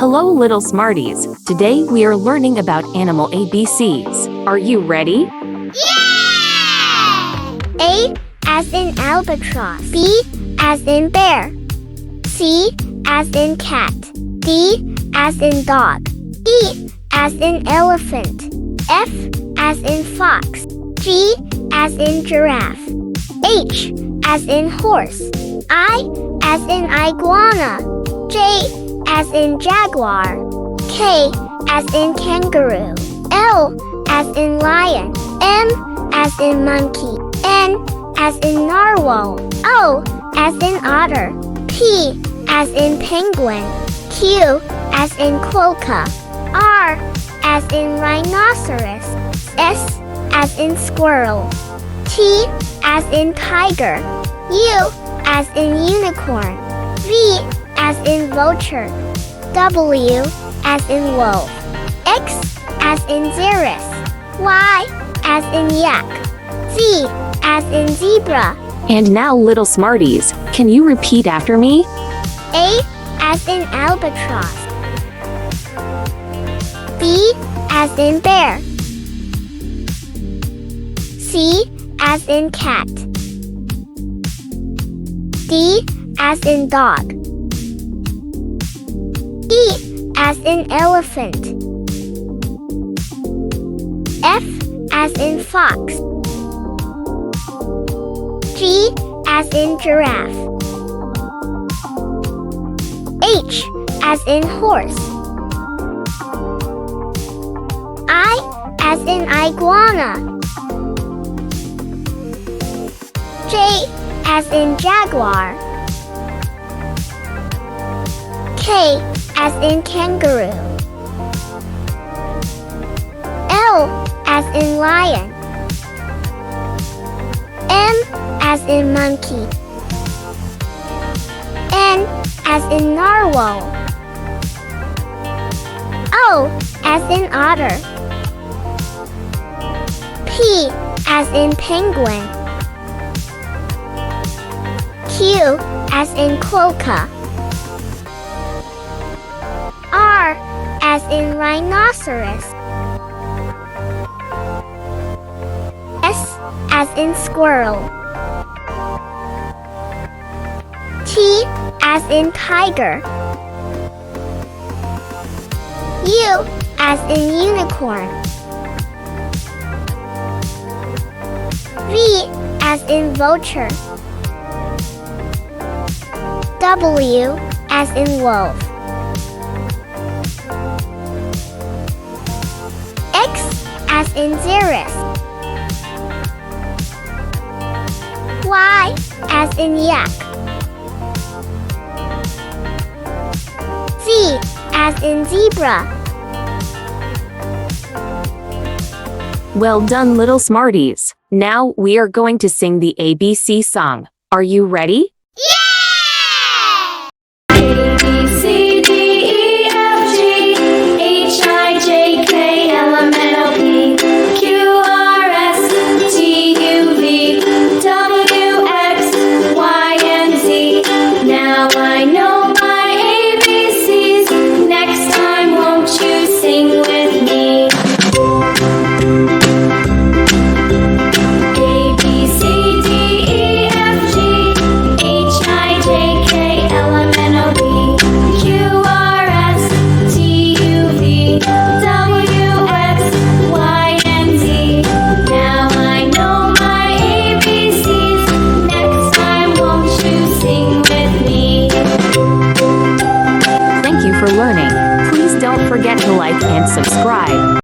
Hello, Little Smarties. Today we are learning about animal ABCs. Are you ready? Yeah! A as in albatross. B as in bear. C as in cat. D as in dog. E as in elephant. F as in fox. G as in giraffe. H as in horse. I as in iguana. J as in jaguar. K as in kangaroo. L as in lion. M as in monkey. N as in narwhal. O as in otter. P as in penguin. Q as in quokka. R as in rhinoceros. S as in squirrel. T as in tiger. U as in unicorn. V as in vulture. W as in wolf. X as in xeris. Y as in yak. Z as in zebra. And now, Little Smarties, can you repeat after me? A as in albatross. B as in bear. C as in cat. D as in dog. E as in elephant. F as in fox. G as in giraffe. H as in horse. I as in iguana. J as in jaguar. K as in kangaroo. L as in lion. M as in monkey. N as in narwhal. O as in otter. P as in penguin. Q as in quokka. R as in rhinoceros. S as in squirrel. T as in tiger. U as in unicorn. V as in vulture. W as in wolf. X as in xeris. Y as in yak. Z as in zebra. Well done, Little Smarties. Now we are going to sing the ABC song. Are you ready? Yeah! A, B, C, D, E, F, G, H, I, J, K, L, M, N, O, P, Q, R, S, T, U, V, W, X, Y, and Z. Now I know my ABCs. Next time, won't you sing with me? A, B, C, D, E, F, G, H, I, J, K, L, M, N, O, P, Q, R, S, T, U, V, W, X, Y, and Z. Now I know my ABCs. Next time, won't you sing with me? Thank you for learning. Please don't forget to like and subscribe.